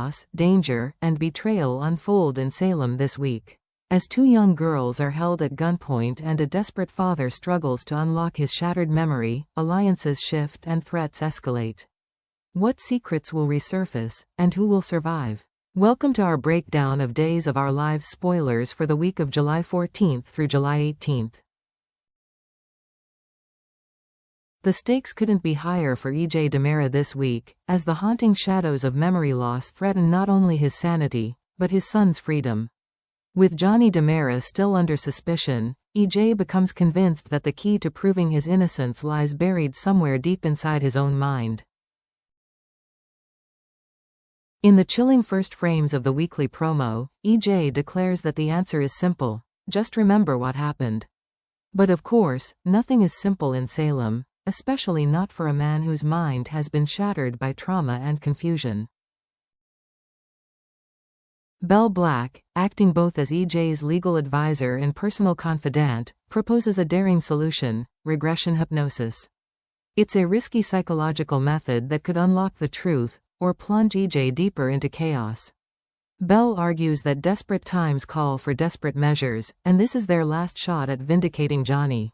chaos, danger, and betrayal unfold in Salem this week. As two young girls are held at gunpoint and a desperate father struggles to unlock his shattered memory, alliances shift and threats escalate. What secrets will resurface, and who will survive? Welcome to our breakdown of Days of Our Lives spoilers for the week of July 14th through July 18th. The stakes couldn't be higher for E.J. DiMera this week, as the haunting shadows of memory loss threaten not only his sanity, but his son's freedom. With Johnny DiMera still under suspicion, E.J. becomes convinced that the key to proving his innocence lies buried somewhere deep inside his own mind. In the chilling first frames of the weekly promo, E.J. declares that the answer is simple: just remember what happened. But of course, nothing is simple in Salem, especially not for a man whose mind has been shattered by trauma and confusion. Belle Black, acting both as E.J.'s legal advisor and personal confidant, proposes a daring solution: regression hypnosis. It's a risky psychological method that could unlock the truth, or plunge E.J. deeper into chaos. Belle argues that desperate times call for desperate measures, and this is their last shot at vindicating Johnny.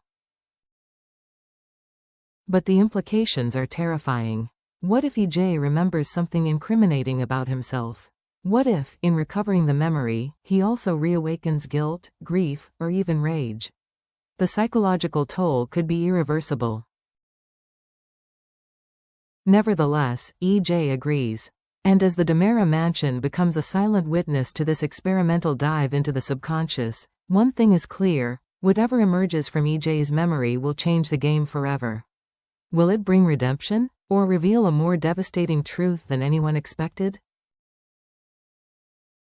But the implications are terrifying. What if E.J. remembers something incriminating about himself? What if, in recovering the memory, he also reawakens guilt, grief, or even rage? The psychological toll could be irreversible. Nevertheless, E.J. agrees. And as the DiMera mansion becomes a silent witness to this experimental dive into the subconscious, one thing is clear: whatever emerges from E.J.'s memory will change the game forever. Will it bring redemption, or reveal a more devastating truth than anyone expected?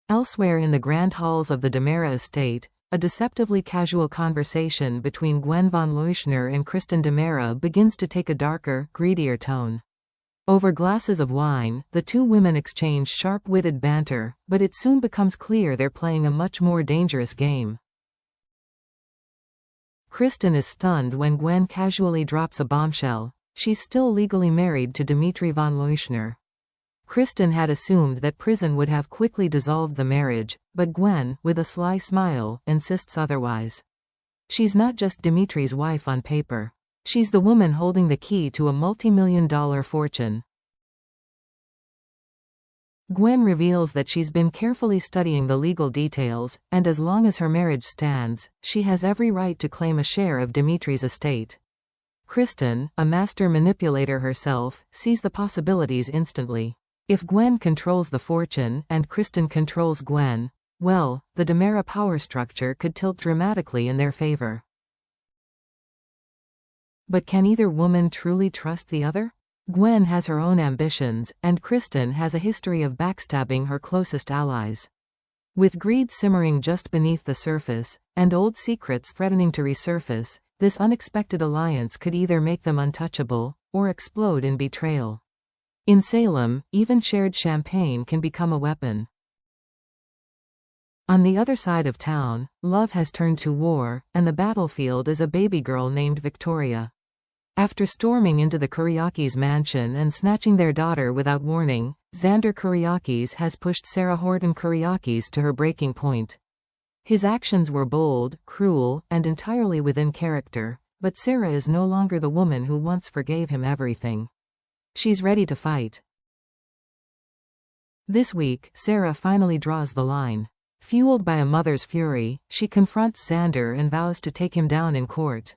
Elsewhere in the grand halls of the DiMera estate, a deceptively casual conversation between Gwen von Leuschner and Kristen DiMera begins to take a darker, greedier tone. Over glasses of wine, the two women exchange sharp-witted banter, but it soon becomes clear they're playing a much more dangerous game. Kristen is stunned when Gwen casually drops a bombshell: she's still legally married to Dmitri von Leuschner. Kristen had assumed that prison would have quickly dissolved the marriage, but Gwen, with a sly smile, insists otherwise. She's not just Dmitri's wife on paper. She's the woman holding the key to a multi-million-dollar fortune. Gwen reveals that she's been carefully studying the legal details, and as long as her marriage stands, she has every right to claim a share of Dmitri's estate. Kristen, a master manipulator herself, sees the possibilities instantly. If Gwen controls the fortune and Kristen controls Gwen, well, the DiMera power structure could tilt dramatically in their favor. But can either woman truly trust the other? Gwen has her own ambitions, and Kristen has a history of backstabbing her closest allies. With greed simmering just beneath the surface, and old secrets threatening to resurface, this unexpected alliance could either make them untouchable, or explode in betrayal. In Salem, even shared champagne can become a weapon. On the other side of town, love has turned to war, and the battlefield is a baby girl named Victoria. After storming into the Kuriakis' mansion and snatching their daughter without warning, Xander Kuriakis has pushed Sarah Horton Kuriakis to her breaking point. His actions were bold, cruel, and entirely within character, but Sarah is no longer the woman who once forgave him everything. She's ready to fight. This week, Sarah finally draws the line. Fueled by a mother's fury, she confronts Xander and vows to take him down in court.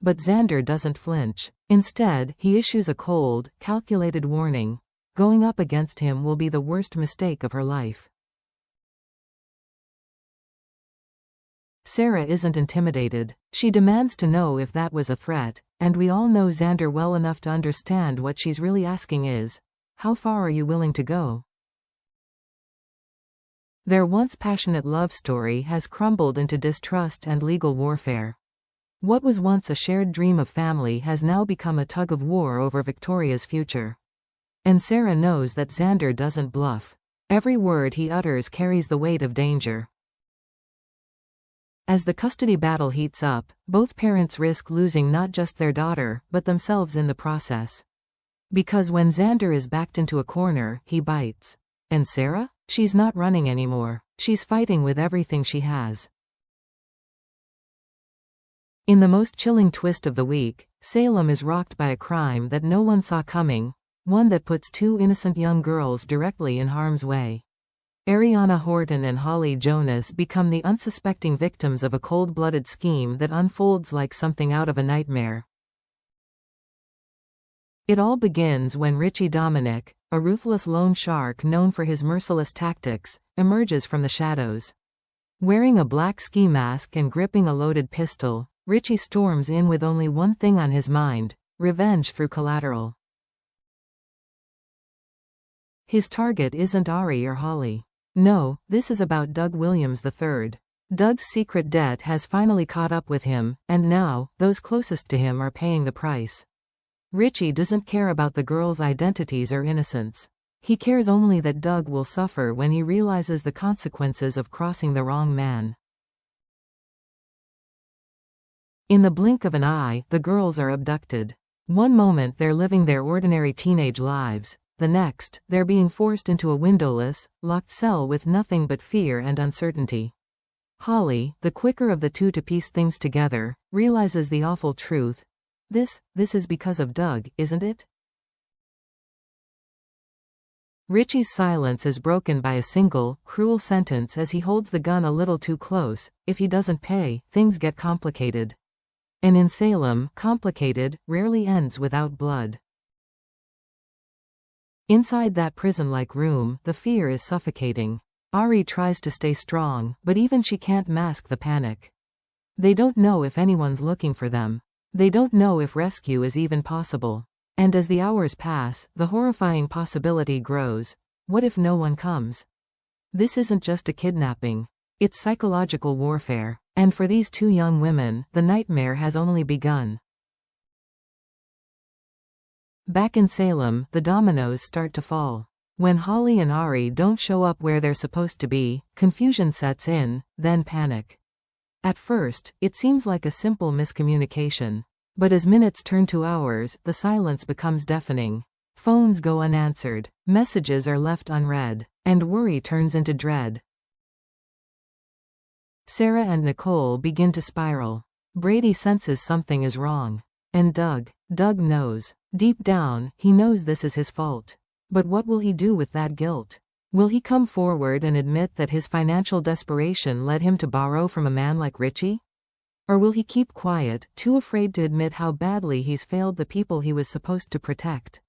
But Xander doesn't flinch. Instead, he issues a cold, calculated warning: going up against him will be the worst mistake of her life. Sarah isn't intimidated. She demands to know if that was a threat, and we all know Xander well enough to understand what she's really asking is, how far are you willing to go? Their once passionate love story has crumbled into distrust and legal warfare. What was once a shared dream of family has now become a tug of war over Victoria's future. And Sarah knows that Xander doesn't bluff. Every word he utters carries the weight of danger. As the custody battle heats up, both parents risk losing not just their daughter, but themselves in the process. Because when Xander is backed into a corner, he bites. And Sarah? She's not running anymore. She's fighting with everything she has. In the most chilling twist of the week, Salem is rocked by a crime that no one saw coming, one that puts two innocent young girls directly in harm's way. Ariana Horton and Holly Jonas become the unsuspecting victims of a cold-blooded scheme that unfolds like something out of a nightmare. It all begins when Richie Dominic, a ruthless loan shark known for his merciless tactics, emerges from the shadows. Wearing a black ski mask and gripping a loaded pistol, Richie storms in with only one thing on his mind: revenge through collateral. His target isn't Ari or Holly. No, this is about Doug Williams III. Doug's secret debt has finally caught up with him, and now, those closest to him are paying the price. Richie doesn't care about the girls' identities or innocence. He cares only that Doug will suffer when he realizes the consequences of crossing the wrong man. In the blink of an eye, the girls are abducted. One moment they're living their ordinary teenage lives, the next, they're being forced into a windowless, locked cell with nothing but fear and uncertainty. Holly, the quicker of the two to piece things together, realizes the awful truth. This is because of Doug, isn't it? Richie's silence is broken by a single, cruel sentence as he holds the gun a little too close. If he doesn't pay, things get complicated. And in Salem, complicated rarely ends without blood. Inside that prison-like room, the fear is suffocating. Ari tries to stay strong, but even she can't mask the panic. They don't know if anyone's looking for them. They don't know if rescue is even possible. And as the hours pass, the horrifying possibility grows. What if no one comes? This isn't just a kidnapping. It's psychological warfare. And for these two young women, the nightmare has only begun. Back in Salem, the dominoes start to fall. When Holly and Ari don't show up where they're supposed to be, confusion sets in, then panic. At first, it seems like a simple miscommunication. But as minutes turn to hours, the silence becomes deafening. Phones go unanswered, messages are left unread, and worry turns into dread. Sarah and Nicole begin to spiral. Brady senses something is wrong. And Doug knows. Deep down, he knows this is his fault. But what will he do with that guilt? Will he come forward and admit that his financial desperation led him to borrow from a man like Richie? Or will he keep quiet, too afraid to admit how badly he's failed the people he was supposed to protect?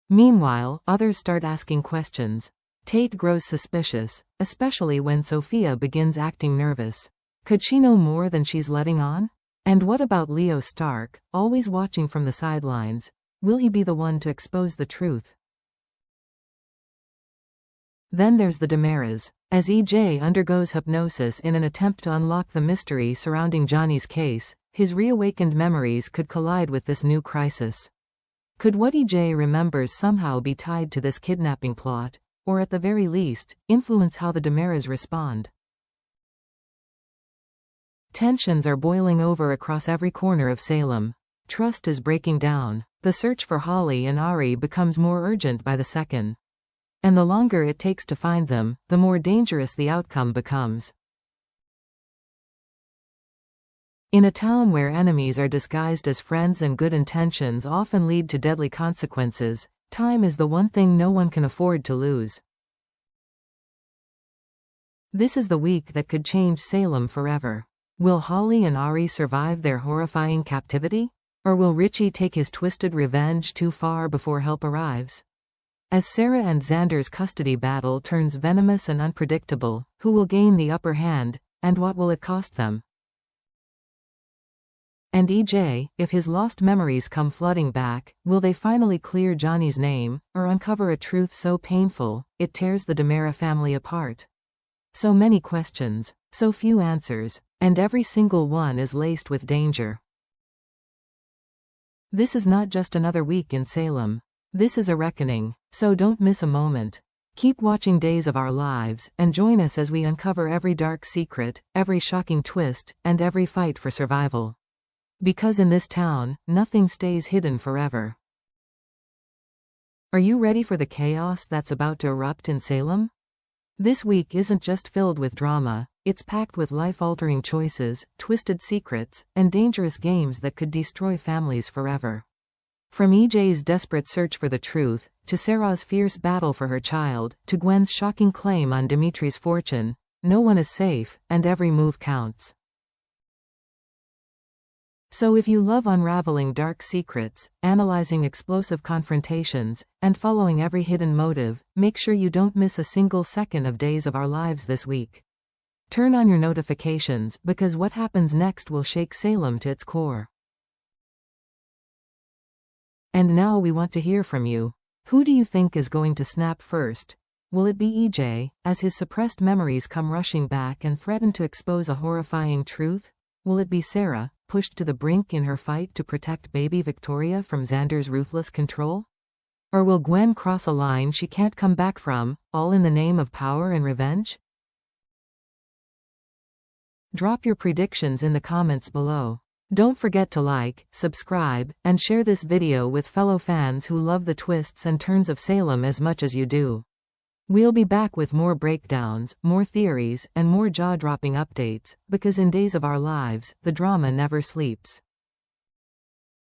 Meanwhile, others start asking questions. Tate grows suspicious, especially when Sophia begins acting nervous. Could she know more than she's letting on? And what about Leo Stark, always watching from the sidelines? Will he be the one to expose the truth? Then there's the Damaras. As EJ undergoes hypnosis in an attempt to unlock the mystery surrounding Johnny's case, his reawakened memories could collide with this new crisis. Could what EJ remembers somehow be tied to this kidnapping plot, or at the very least, influence how the Damaras respond? Tensions are boiling over across every corner of Salem. Trust is breaking down. The search for Holly and Ari becomes more urgent by the second. And the longer it takes to find them, the more dangerous the outcome becomes. In a town where enemies are disguised as friends and good intentions often lead to deadly consequences, time is the one thing no one can afford to lose. This is the week that could change Salem forever. Will Holly and Ari survive their horrifying captivity? Or will Richie take his twisted revenge too far before help arrives? As Sarah and Xander's custody battle turns venomous and unpredictable, who will gain the upper hand, and what will it cost them? And EJ, if his lost memories come flooding back, will they finally clear Johnny's name, or uncover a truth so painful, it tears the Damara family apart? So many questions, so few answers, and every single one is laced with danger. This is not just another week in Salem. This is a reckoning, so don't miss a moment. Keep watching Days of Our Lives, and join us as we uncover every dark secret, every shocking twist, and every fight for survival. Because in this town, nothing stays hidden forever. Are you ready for the chaos that's about to erupt in Salem? This week isn't just filled with drama, it's packed with life-altering choices, twisted secrets, and dangerous games that could destroy families forever. From EJ's desperate search for the truth, to Sarah's fierce battle for her child, to Gwen's shocking claim on Dimitri's fortune, no one is safe, and every move counts. So if you love unraveling dark secrets, analyzing explosive confrontations, and following every hidden motive, make sure you don't miss a single second of Days of Our Lives this week. Turn on your notifications, because what happens next will shake Salem to its core. And now we want to hear from you. Who do you think is going to snap first? Will it be EJ, as his suppressed memories come rushing back and threaten to expose a horrifying truth? Will it be Sarah, pushed to the brink in her fight to protect baby Victoria from Xander's ruthless control? Or will Gwen cross a line she can't come back from, all in the name of power and revenge? Drop your predictions in the comments below. Don't forget to like, subscribe, and share this video with fellow fans who love the twists and turns of Salem as much as you do. We'll be back with more breakdowns, more theories, and more jaw-dropping updates, because in Days of Our Lives, the drama never sleeps.